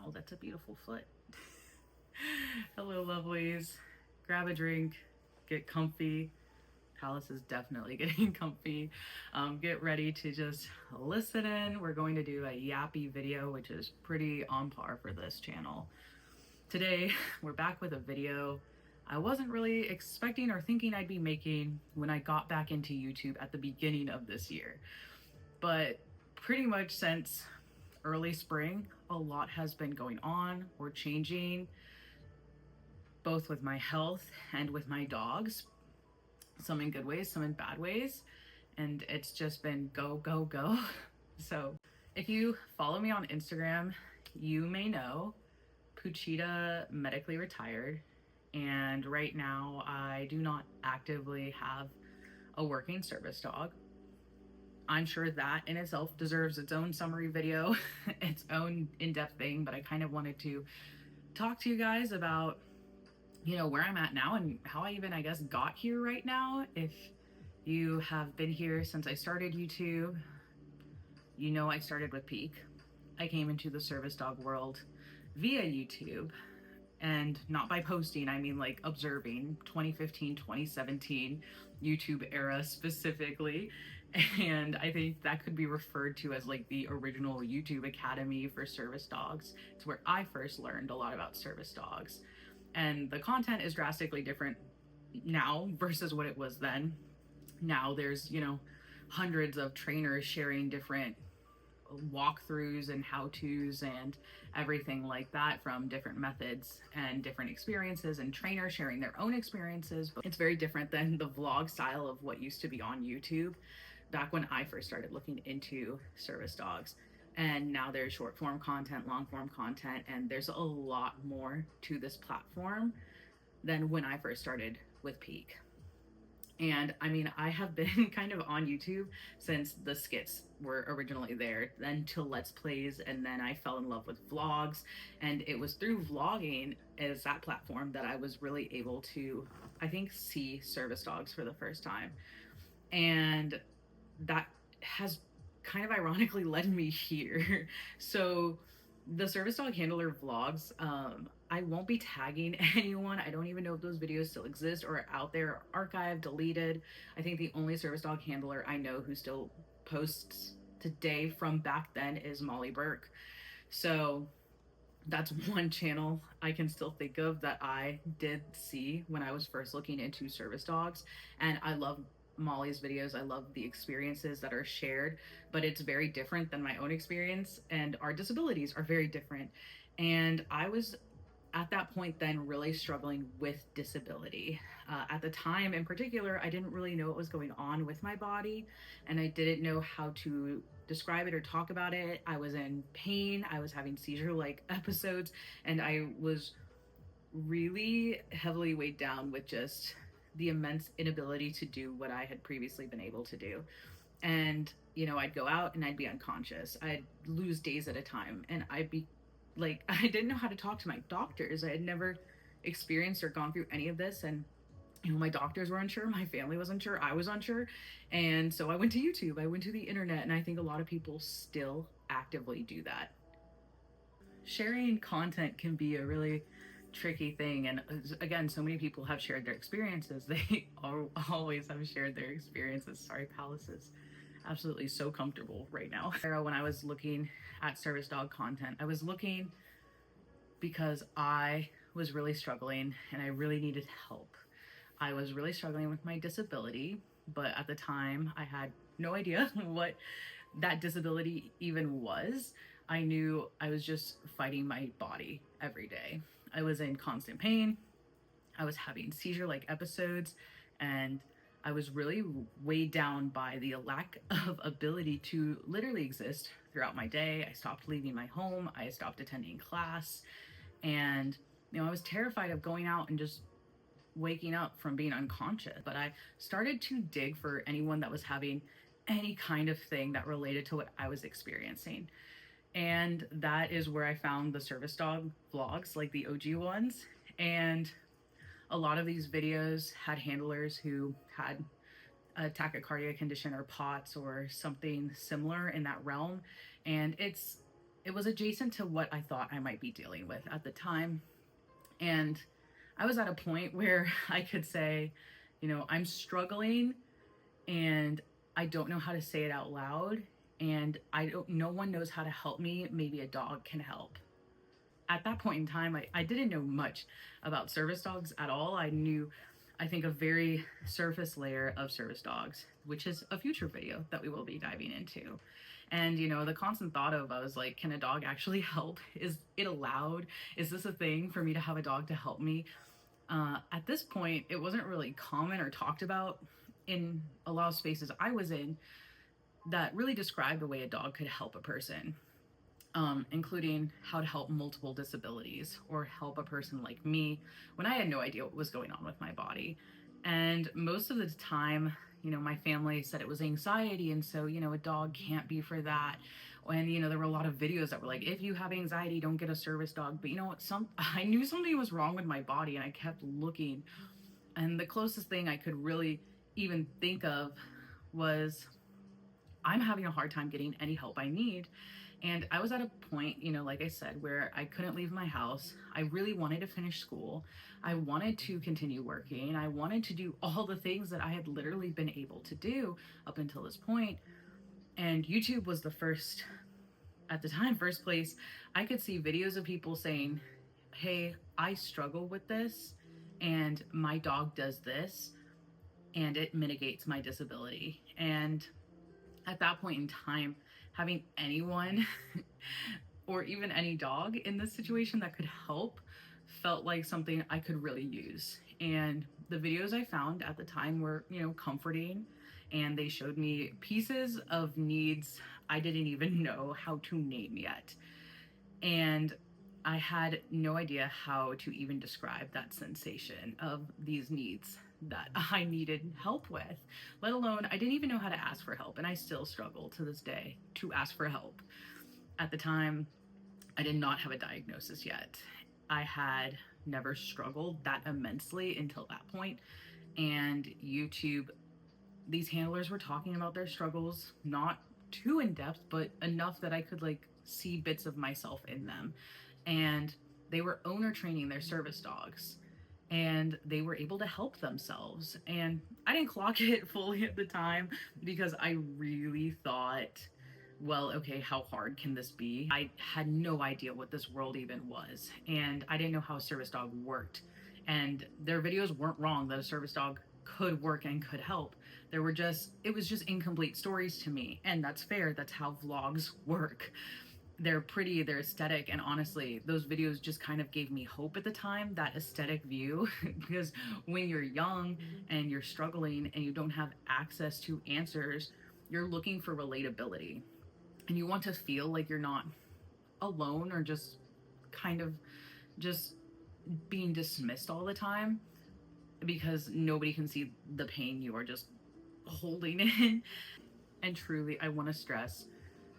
Wow, that's a beautiful foot. Hello, lovelies. Grab a drink, get comfy. Palace is definitely getting comfy. Get ready to just listen in. We're going to do a yappy video, which is pretty on par for this channel. Today, we're back with a video I wasn't really expecting or thinking I'd be making when I got back into YouTube at the beginning of this year. But pretty much since early spring, a lot has been going on or changing, both with my health and with my dogs. Some in good ways, some in bad ways. And it's just been go, go, go. So if you follow me on Instagram, you may know Puchita medically retired. And right now I do not actively have a working service dog. I'm sure that in itself deserves its own summary video, its own in-depth thing, but I kind of wanted to talk to you guys about, you know, where I'm at now and how I even, I guess, got here right now. If you have been here since I started YouTube, you know I started with Peak. I came into the service dog world via YouTube, and not by posting, I mean like observing 2015, 2017 YouTube era specifically. And I think that could be referred to as like the original YouTube Academy for service dogs. It's where I first learned a lot about service dogs. And the content is drastically different now versus what it was then. Now there's, you know, hundreds of trainers sharing different walkthroughs and how-tos and everything like that, from different methods and different experiences, and trainers sharing their own experiences. But it's very different than the vlog style of what used to be on YouTube back when I first started looking into service dogs. And now there's short form content, long form content, and there's a lot more to this platform than when I first started with Peak. And I mean, I have been kind of on YouTube since the skits were originally there, then to Let's Plays, and then I fell in love with vlogs. And it was through vlogging as that platform that I was really able to, I think, see service dogs for the first time. And that has kind of ironically led me here. So the service dog handler vlogs, I won't be tagging anyone. I don't even know if those videos still exist or are out there, archived, deleted. I think the only service dog handler I know who still posts today from back then is Molly Burke. So that's one channel I can still think of that I did see when I was first looking into service dogs. And I love Molly's videos. I love the experiences that are shared, but it's very different than my own experience, and our disabilities are very different. And I was at that point then really struggling with disability. At the time in particular, I didn't really know what was going on with my body, and I didn't know how to describe it or talk about it. I was in pain, I was having seizure-like episodes, and I was really heavily weighed down with just the immense inability to do what I had previously been able to do. And, you know, I'd go out and I'd be unconscious. I'd lose days at a time, and I'd be like, I didn't know how to talk to my doctors. I had never experienced or gone through any of this. And, you know, my doctors were unsure, my family was unsure, I was unsure. And so I went to YouTube, I went to the internet, and I think a lot of people still actively do that. Sharing content can be a really tricky thing, and again, so many people have shared their experiences. They always have shared their experiences. Sorry, Palace is absolutely so comfortable right now. When I was looking at service dog content, I was looking because I was really struggling and I really needed help. I was really struggling with my disability, but at the time I had no idea what that disability even was. I knew I was just fighting my body every day. I was in constant pain. I was having seizure-like episodes, and I was really weighed down by the lack of ability to literally exist throughout my day. I stopped leaving my home. I stopped attending class. And, you know, I was terrified of going out and just waking up from being unconscious. But I started to dig for anyone that was having any kind of thing that related to what I was experiencing. And that is where I found the service dog vlogs, like the OG ones. And a lot of these videos had handlers who had a tachycardia condition or POTS or something similar in that realm. And it's it was adjacent to what I thought I might be dealing with at the time. And I was at a point where I could say, you know, I'm struggling and I don't know how to say it out loud, and no one knows how to help me. Maybe a dog can help. At that point in time, I didn't know much about service dogs at all. I knew, I think, a very surface layer of service dogs, which is a future video that we will be diving into. And, you know, the constant thought of, I was like, can a dog actually help? Is it allowed? Is this a thing for me to have a dog to help me? At this point, it wasn't really common or talked about in a lot of spaces I was in that really described the way a dog could help a person, including how to help multiple disabilities or help a person like me when I had no idea what was going on with my body. And most of the time, you know, my family said it was anxiety, and so, you know, a dog can't be for that. And, you know, there were a lot of videos that were like, if you have anxiety, don't get a service dog. But you know what, I knew something was wrong with my body, and I kept looking. And the closest thing I could really even think of was, I'm having a hard time getting any help I need. And I was at a point, you know, like I said, where I couldn't leave my house. I really wanted to finish school. I wanted to continue working. I wanted to do all the things that I had literally been able to do up until this point. And YouTube was the first, at the time, first place I could see videos of people saying, hey, I struggle with this, and my dog does this, and it mitigates my disability. And at that point in time, having anyone or even any dog in this situation that could help felt like something I could really use. And the videos I found at the time were, you know, comforting, and they showed me pieces of needs I didn't even know how to name yet. And I had no idea how to even describe that sensation of these needs that I needed help with, let alone I didn't even know how to ask for help. And I still struggle to this day to ask for help. At the time, I did not have a diagnosis yet. I had never struggled that immensely until that point. And YouTube, these handlers were talking about their struggles, not too in depth, but enough that I could like see bits of myself in them. And they were owner training their service dogs, and they were able to help themselves. And I didn't clock it fully at the time because I really thought, well, okay, how hard can this be? I had no idea what this world even was, and I didn't know how a service dog worked. And their videos weren't wrong that a service dog could work and could help. There were just, it was just incomplete stories to me. And that's fair. That's how vlogs work. They're pretty, they're aesthetic, and honestly, those videos just kind of gave me hope at the time, that aesthetic view, because when you're young and you're struggling and you don't have access to answers, you're looking for relatability, and you want to feel like you're not alone or just kind of just being dismissed all the time because nobody can see the pain you are just holding in. And truly, I want to stress,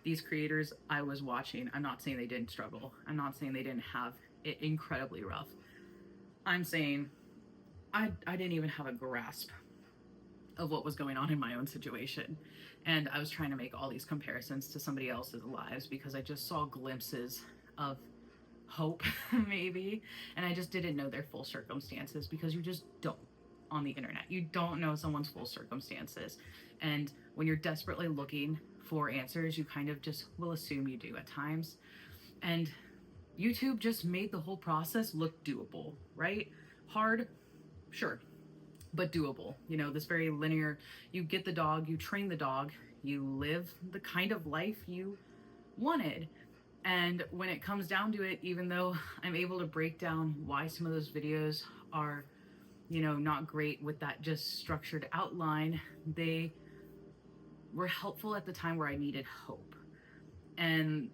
these creators I was watching, I'm not saying they didn't struggle. I'm not saying they didn't have it incredibly rough. I'm saying I didn't even have a grasp of what was going on in my own situation. And I was trying to make all these comparisons to somebody else's lives because I just saw glimpses of hope, maybe. And I just didn't know their full circumstances, because you just don't on the internet. You don't know someone's full circumstances. And when you're desperately looking for answers, you kind of just will assume you do at times. And YouTube just made the whole process look doable, right? Hard, sure, but doable. You know, this very linear, you get the dog, you train the dog, you live the kind of life you wanted. And when it comes down to it, even though I'm able to break down why some of those videos are, you know, not great with that just structured outline, they were helpful at the time where I needed hope. And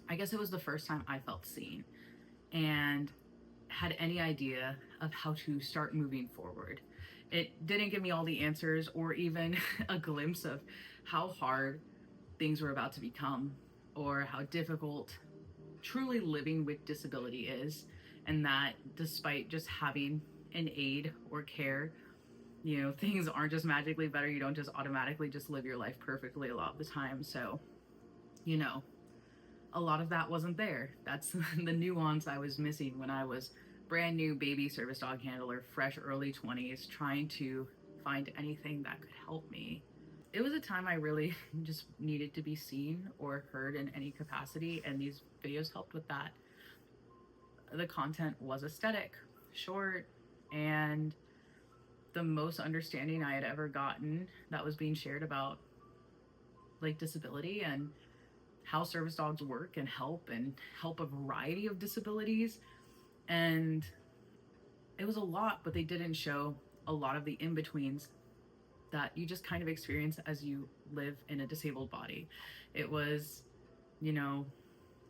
I guess it was the first time I felt seen and had any idea of how to start moving forward. It didn't give me all the answers or even a glimpse of how hard things were about to become, or how difficult truly living with disability is, and that despite just having an aid or care, you know, things aren't just magically better. You don't just automatically just live your life perfectly a lot of the time. So you know, a lot of that wasn't there. That's the nuance I was missing when I was brand new baby service dog handler, fresh early 20s, trying to find anything that could help me. It was a time I really just needed to be seen or heard in any capacity, and these videos helped with that. The content was aesthetic, short, and the most understanding I had ever gotten that was being shared about like disability and how service dogs work and help a variety of disabilities. And it was a lot, but they didn't show a lot of the in-betweens that you just kind of experience as you live in a disabled body. It was, you know,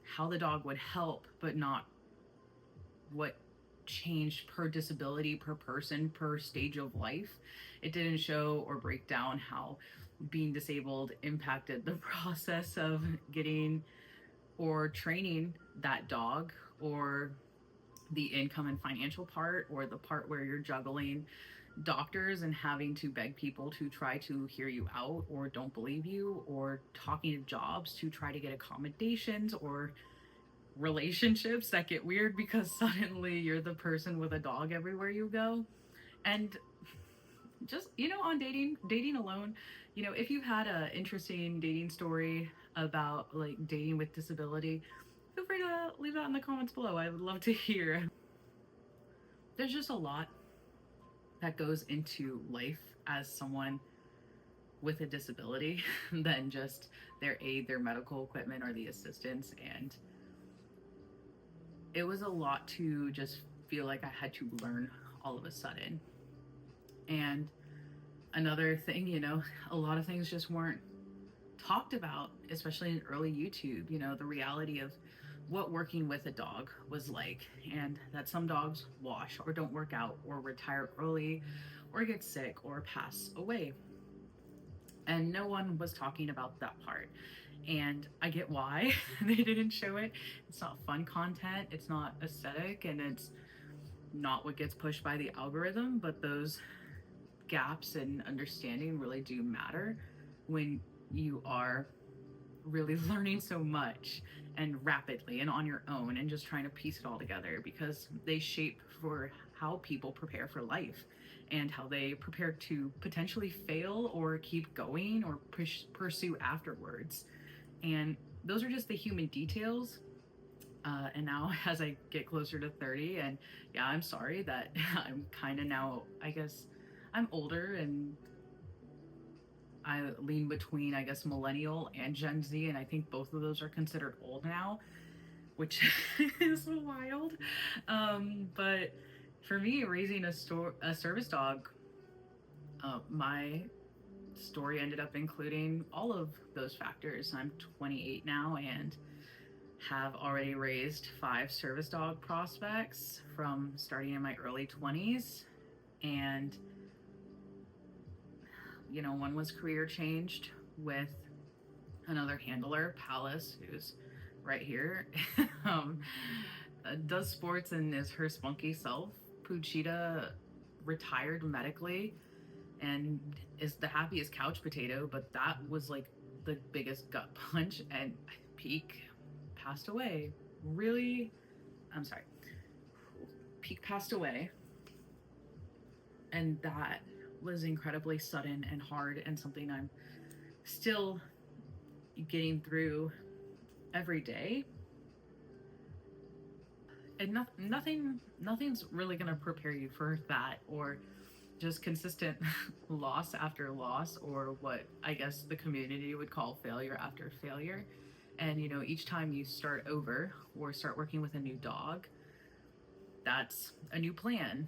how the dog would help, but not what changed per disability, per person, per stage of life. It didn't show or break down how being disabled impacted the process of getting or training that dog, or the income and financial part, or the part where you're juggling doctors and having to beg people to try to hear you out or don't believe you, or talking to jobs to try to get accommodations, or relationships that get weird because suddenly you're the person with a dog everywhere you go. And just, on dating alone, if you've had a interesting dating story about like dating with disability, feel free to leave that in the comments below. I would love to hear. There's just a lot that goes into life as someone with a disability than just their aid, their medical equipment, or the assistance. And it was a lot to just feel like I had to learn all of a sudden. And another thing, a lot of things just weren't talked about, especially in early YouTube, the reality of what working with a dog was like, and that some dogs wash or don't work out or retire early or get sick or pass away. And no one was talking about that part. And I get why they didn't show it. It's not fun content, it's not aesthetic, and it's not what gets pushed by the algorithm, but those gaps in understanding really do matter when you are really learning so much and rapidly and on your own and just trying to piece it all together, because they shape for how people prepare for life and how they prepare to potentially fail or keep going or pursue afterwards. And those are just the human details. And now as I get closer to 30, and yeah, I'm sorry that I'm kind of now, I guess I'm older, and I lean between, I guess, millennial and Gen Z, and I think both of those are considered old now, which is wild. But for me, raising a service dog, my story ended up including all of those factors. I'm 28 now and have already raised 5 service dog prospects from starting in my early 20s. And one was career changed with another handler, Palace, who's right here, does sports and is her spunky self. Puchita retired medically and is the happiest couch potato, but that was like the biggest gut punch. And Peak passed away. Peak passed away. And that was incredibly sudden and hard, and something I'm still getting through every day. And nothing's really gonna prepare you for that, or just consistent loss after loss, or what I guess the community would call failure after failure. And each time you start over or start working with a new dog, that's a new plan,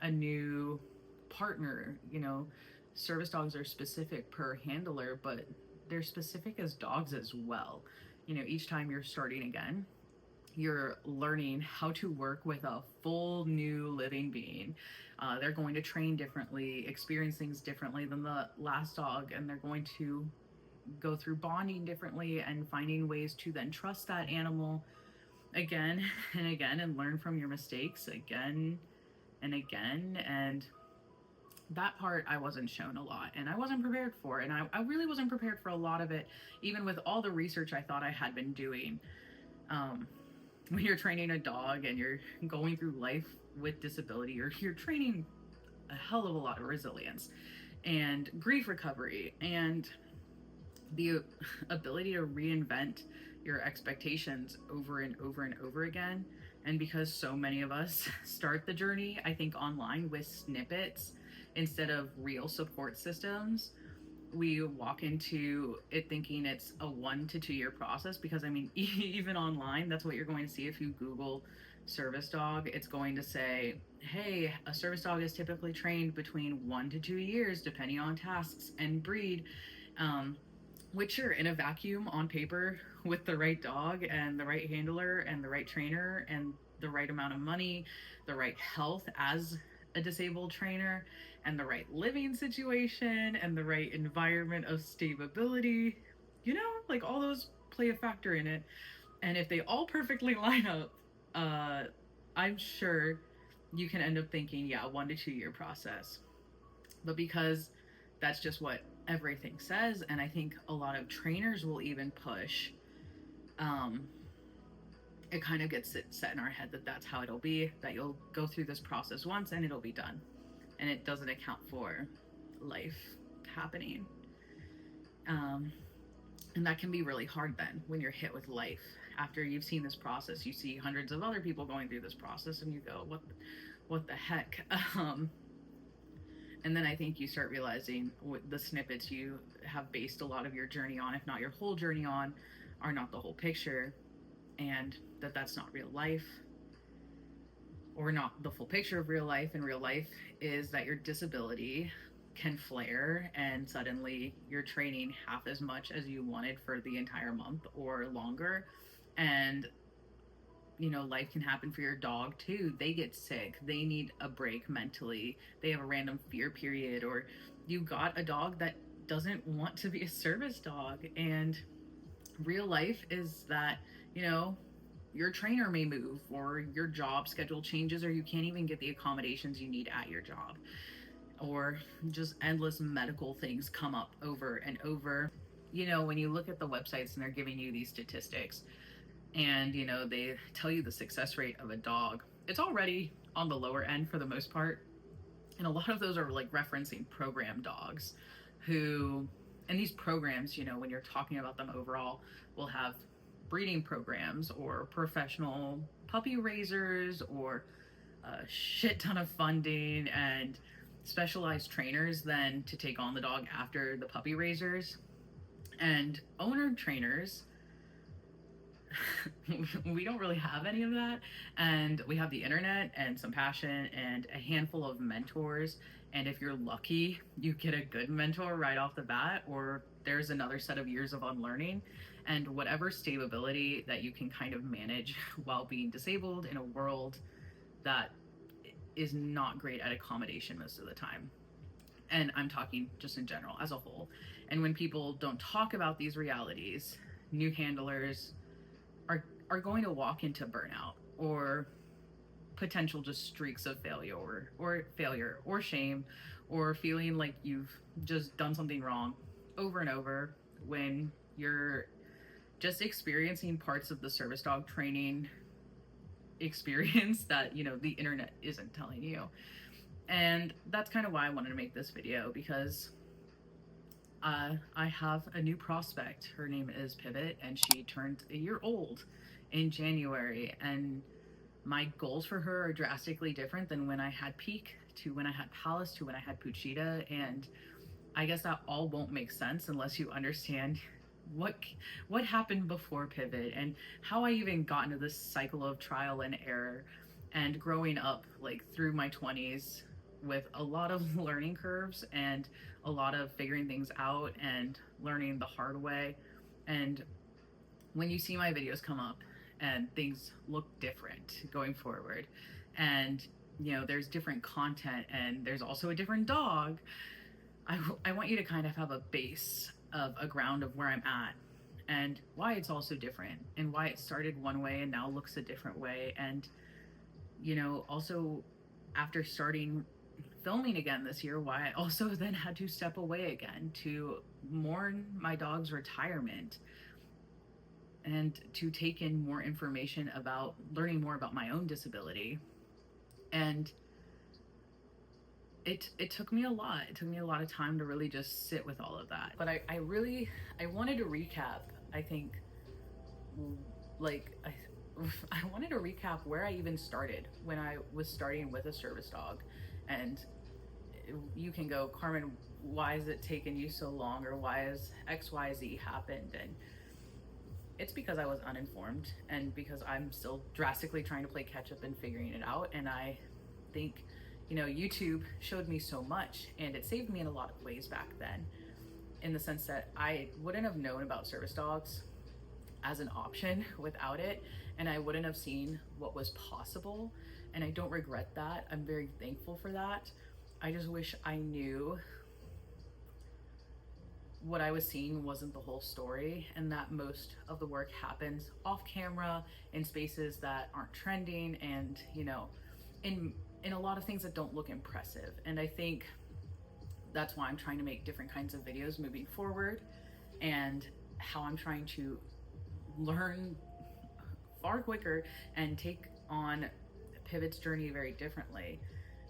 a new partner. Service dogs are specific per handler, but they're specific as dogs as well. Each time you're starting again, you're learning how to work with a full new living being. They're going to train differently, experience things differently than the last dog, and they're going to go through bonding differently and finding ways to then trust that animal again and again and learn from your mistakes again and again. And that part I wasn't shown a lot and I wasn't prepared for. And I really wasn't prepared for a lot of it, even with all the research I thought I had been doing. Um, when you're training a dog and you're going through life with disability, you're training a hell of a lot of resilience and grief recovery and the ability to reinvent your expectations over and over and over again. And because so many of us start the journey, I think, online with snippets instead of real support systems, we walk into it thinking it's a 1 to 2 year process. Because I mean, even online, that's what you're going to see if you Google service dog. It's going to say, hey, a service dog is typically trained between 1 to 2 years, depending on tasks and breed. Which are in a vacuum on paper with the right dog and the right handler and the right trainer and the right amount of money, the right health as a disabled trainer, and the right living situation and the right environment of stability, like all those play a factor in it. And if they all perfectly line up, uh, I'm sure you can end up thinking, yeah, 1 to 2 year process. But because that's just what everything says, and I think a lot of trainers will even push, um, it kind of gets set in our head that that's how it'll be, that you'll go through this process once and it'll be done. And it doesn't account for life happening. Um, and that can be really hard then when you're hit with life. After you've seen this process, you see hundreds of other people going through this process, and you go, what the heck? And then I think you start realizing the snippets you have based a lot of your journey on, if not your whole journey on, are not the whole picture, and that's not real life, or not the full picture of real life. And real life is that your disability can flare and suddenly you're training half as much as you wanted for the entire month or longer. And life can happen for your dog too. They get sick, they need a break mentally, they have a random fear period, or you got a dog that doesn't want to be a service dog. And real life is that, your trainer may move, or your job schedule changes, or you can't even get the accommodations you need at your job, or just endless medical things come up over and over. When you look at the websites and they're giving you these statistics, and they tell you the success rate of a dog, it's already on the lower end for the most part. And a lot of those are like referencing program dogs who, and these programs, when you're talking about them overall, will have breeding programs or professional puppy raisers or a shit ton of funding and specialized trainers then to take on the dog after the puppy raisers. And owner trainers, we don't really have any of that. And we have the internet and some passion and a handful of mentors. And if you're lucky, you get a good mentor right off the bat, or there's another set of years of unlearning and whatever stability that you can kind of manage while being disabled in a world that is not great at accommodation most of the time. And I'm talking just in general as a whole. And when people don't talk about these realities, new handlers are going to walk into burnout or potential just streaks of failure, or failure or shame, or feeling like you've just done something wrong over and over when you're just experiencing parts of the service dog training experience that the internet isn't telling you. And that's kind of why I wanted to make this video, because I have a new prospect. Her name is Pivot, and she turned a year old in January. And my goals for her are drastically different than when I had Peak, to when I had Palace, to when I had Puchita. And I guess that all won't make sense unless you understand what happened before Pivot and how I even got into this cycle of trial and error and growing up like through my 20s with a lot of learning curves and a lot of figuring things out and learning the hard way. And when you see my videos come up and things look different going forward, and there's different content and there's also a different dog, I want you to kind of have a base of a ground of where I'm at and why it's also different and why it started one way and now looks a different way. And also, after starting filming again this year, why I also then had to step away again to mourn my dog's retirement and to take in more information about learning more about my own disability. And it took me a lot. It took me a lot of time to really just sit with all of that. But I wanted to recap, I think, like, I wanted to recap where I even started when I was starting with a service dog. And you can go, Carmen, why has it taken you so long? Or why has XYZ happened? And it's because I was uninformed, and because I'm still drastically trying to play catch up and figuring it out. And I think, you know, YouTube showed me so much, and it saved me in a lot of ways back then, in the sense that I wouldn't have known about service dogs as an option without it, and I wouldn't have seen what was possible. And I don't regret that. I'm very thankful for that. I just wish I knew what I was seeing wasn't the whole story, and that most of the work happens off camera in spaces that aren't trending, and, you know, in a lot of things that don't look impressive. And I think that's why I'm trying to make different kinds of videos moving forward, and how I'm trying to learn far quicker and take on Pivot's journey very differently.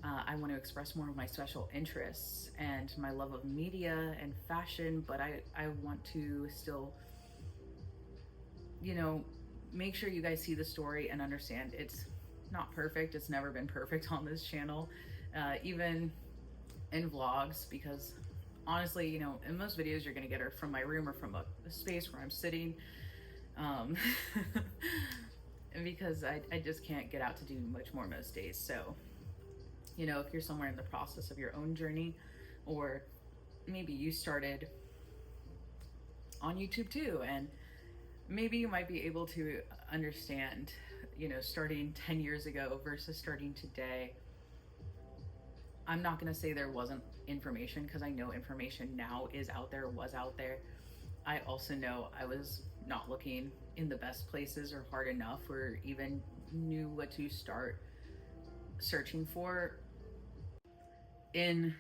I want to express more of my special interests and my love of media and fashion, but I want to still, you know, make sure you guys see the story and understand it's not perfect. It's never been perfect on this channel, even in vlogs, because honestly, you know, in most videos you're gonna get her from my room or from a space where I'm sitting, because I just can't get out to do much more most days. So, you know, if you're somewhere in the process of your own journey, or maybe you started on YouTube too, and maybe you might be able to understand, you know, starting 10 years ago versus starting today. I'm not going to say there wasn't information, because I know information now is out there, was out there. I also know I was not looking in the best places or hard enough, or even knew what to start searching for. In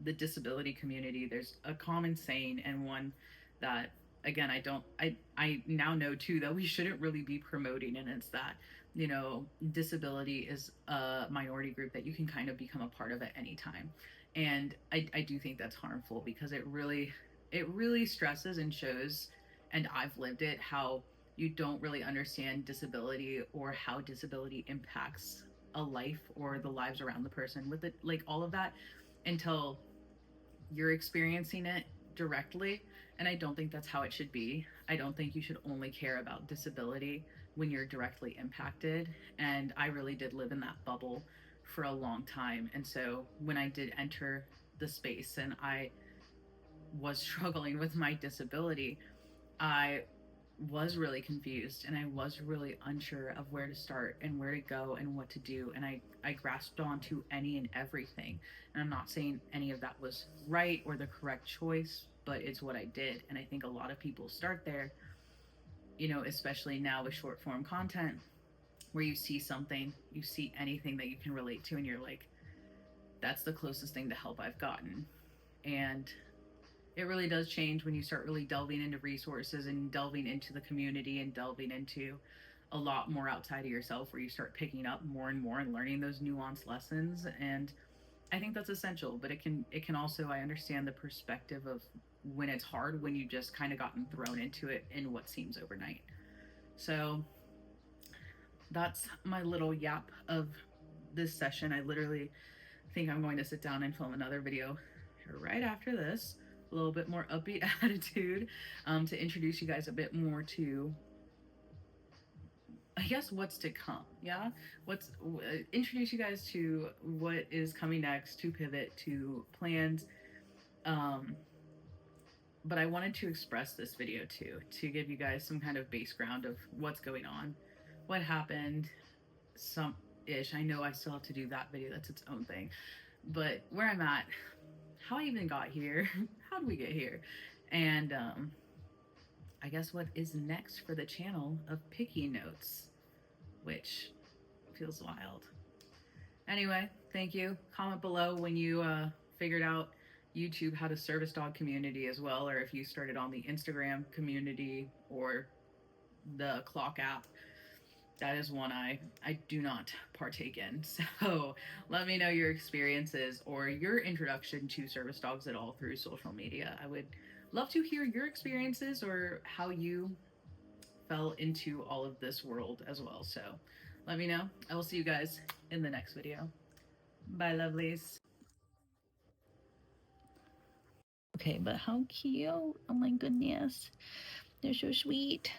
the disability community, there's a common saying, and one that, again, I now know too, that we shouldn't really be promoting, and it's that, you know, disability is a minority group that you can kind of become a part of at any time. And I do think that's harmful, because it really stresses and shows, and I've lived it, how you don't really understand disability, or how disability impacts a life or the lives around the person with it, like all of that, until you're experiencing it directly. And I don't think that's how it should be. I don't think you should only care about disability when you're directly impacted. And I really did live in that bubble for a long time. And so when I did enter the space and I was struggling with my disability, I was really confused, and I was really unsure of where to start and where to go and what to do. And I grasped onto any and everything. And I'm not saying any of that was right or the correct choice, but it's what I did. And I think a lot of people start there, you know, especially now with short form content, where you see something, you see anything that you can relate to, and you're like, that's the closest thing to help I've gotten. And it really does change when you start really delving into resources and delving into the community and delving into a lot more outside of yourself, where you start picking up more and more and learning those nuanced lessons. And I think that's essential, but it can also, I understand the perspective of when it's hard, when you just kind of gotten thrown into it in what seems overnight. So that's my little yap of this session. I literally think I'm going to sit down and film another video right after this, a little bit more upbeat attitude, to introduce you guys a bit more to, I guess, what's to come. Yeah, introduce you guys to what is coming next, to Pivot, to plans. But I wanted to express this video too, to give you guys some kind of base ground of what's going on, what happened, some ish. I know I still have to do that video, that's its own thing, but where I'm at, how I even got here, how did we get here, and I guess what is next for the channel of Picky Notes, which feels wild. Anyway, thank you. Comment below when you figured out YouTube had a service dog community as well, or if you started on the Instagram community or the Clock app. That is one I do not partake in. So let me know your experiences or your introduction to service dogs at all through social media. I would love to hear your experiences or how you fell into all of this world as well. So let me know. I will see you guys in the next video. Bye, lovelies. Okay, but how cute. Oh my goodness. They're so sweet.